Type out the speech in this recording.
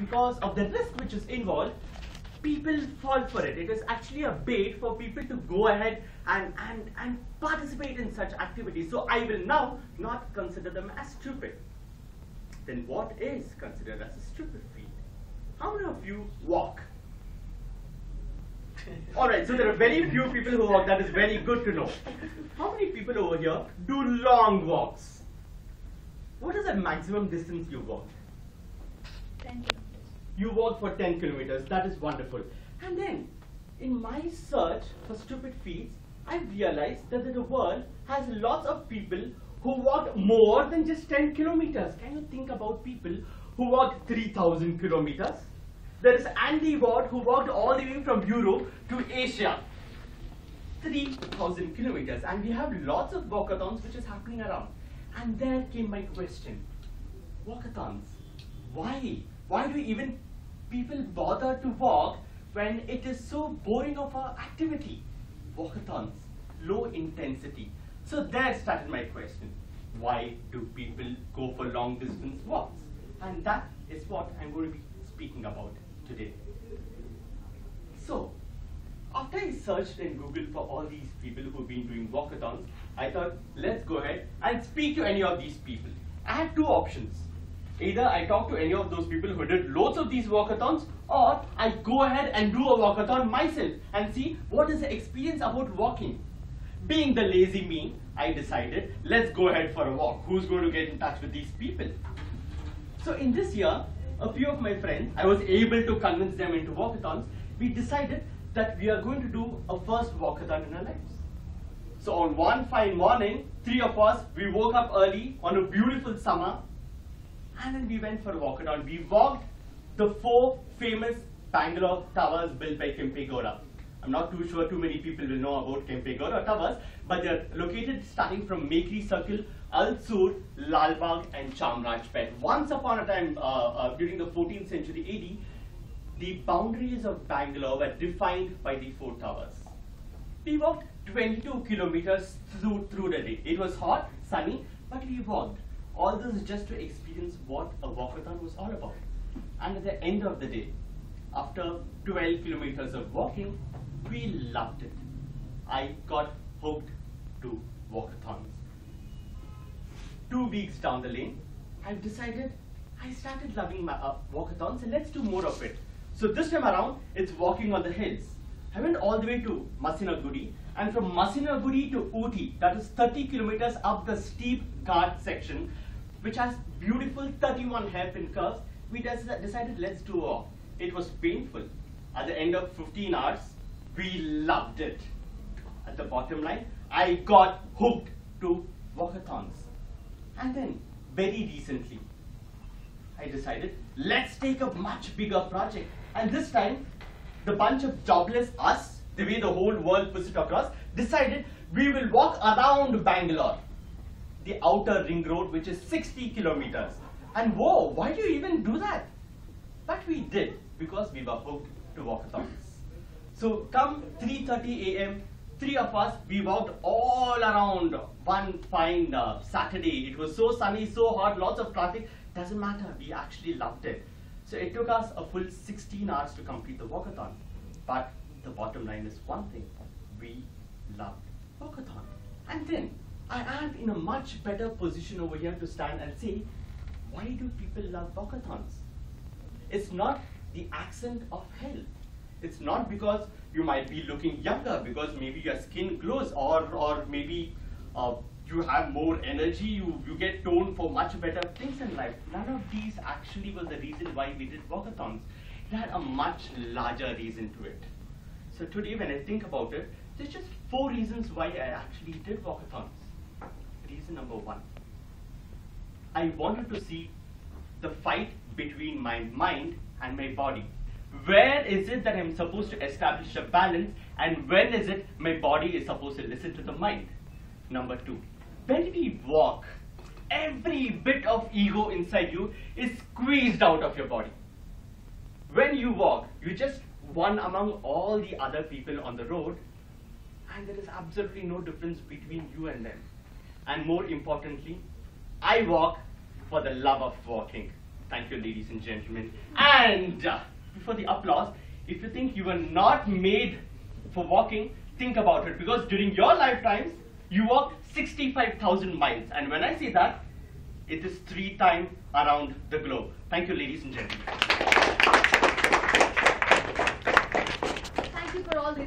because of the risk which is involved, people fall for it. It is actually a bait for people to go ahead and participate in such activities. So I will now not consider them as stupid. Then what is considered as a stupid feat? How many of you walk? Alright, so there are very few people who walk. That is very good to know. How many people over here do long walks? What is the maximum distance you walk? 10 kilometers. You walk for 10 kilometers. That is wonderful. And then, in my search for stupid feats, I realized that the world has lots of people who walked more than just 10 kilometers. Can you think about people who walked 3,000 kilometers? There is Andy Ward who walked all the way from Europe to Asia. 3,000 kilometers. And we have lots of walkathons which is happening around. And there came my question. Walkathons. Why? Why do even people bother to walk when it is so boring of an activity? Walkathons. Low intensity. So there started my question. Why do people go for long distance walks? And that is what I'm going to be speaking about today. So, after I searched in Google for all these people who've been doing walkathons, I thought, let's go ahead and speak to any of these people. I had two options. Either I talk to any of those people who did loads of these walkathons, or I go ahead and do a walkathon myself and see what is the experience about walking. Being the lazy me, I decided, let's go ahead for a walk. Who's going to get in touch with these people? So in this year, a few of my friends, I was able to convince them into walkathons. We decided that we are going to do a first walkathon in our lives. So on one fine morning, 3 of us, we woke up early on a beautiful summer, and then we went for a walkathon. We walked the 4 famous Bangalore towers built by Kempegowda. I'm not too sure too many people will know about Kempegowda towers, but they're located starting from Mekri Circle, Al-Sur, Lalbagh and Chamrajpet. Once upon a time, during the 14th century AD, the boundaries of Bangalore were defined by the 4 towers. We walked 22 kilometers through the day. It was hot, sunny, but we walked. All this just to experience what a walkathon was all about. And at the end of the day, after 12 kilometers of walking, we loved it. I got hooked to walkathons. 2 weeks down the lane, I decided I started loving my walkathons, and let's do more of it. So this time around, it's walking on the hills. I went all the way to Masinagudi, and from Masinagudi to Ooty, that is 30 kilometers up the steep Ghat section, which has beautiful 31 hairpin curves, we decided let's do a walk. It was painful. At the end of 15 hours, we loved it. At the bottom line, I got hooked to walkathons. And then, very recently, I decided, let's take a much bigger project. And this time, the bunch of jobless us, the way the whole world puts it across, decided we will walk around Bangalore, the outer ring road, which is 60 kilometers. And whoa, why do you even do that? But we did, because we were hooked to walkathons. So come 3:30 a.m., 3 of us, we walked all around one fine Saturday. It was so sunny, so hot, lots of traffic. Doesn't matter, we actually loved it. So it took us a full 16 hours to complete the walkathon. But the bottom line is one thing, we loved walkathon. And then I am in a much better position over here to stand and say, why do people love walkathons? It's not the accent of health. It's not because you might be looking younger, because maybe your skin glows, or maybe you have more energy, you get toned for much better things in life. None of these actually was the reason why we did walkathons. It had a much larger reason to it. So today when I think about it, there's just 4 reasons why I actually did walkathons. Reason number 1. I wanted to see the fight between my mind and my body. Where is it that I'm supposed to establish a balance, and when is it my body is supposed to listen to the mind? Number 2, when we walk, every bit of ego inside you is squeezed out of your body. When you walk, you're just one among all the other people on the road, and there is absolutely no difference between you and them. And more importantly, I walk for the love of walking. Thank you, ladies and gentlemen. And before the applause, if you think you were not made for walking, think about it, because during your lifetimes, you walked 65,000 miles. And when I say that, it is 3 times around the globe. Thank you, ladies and gentlemen. Thank you for all the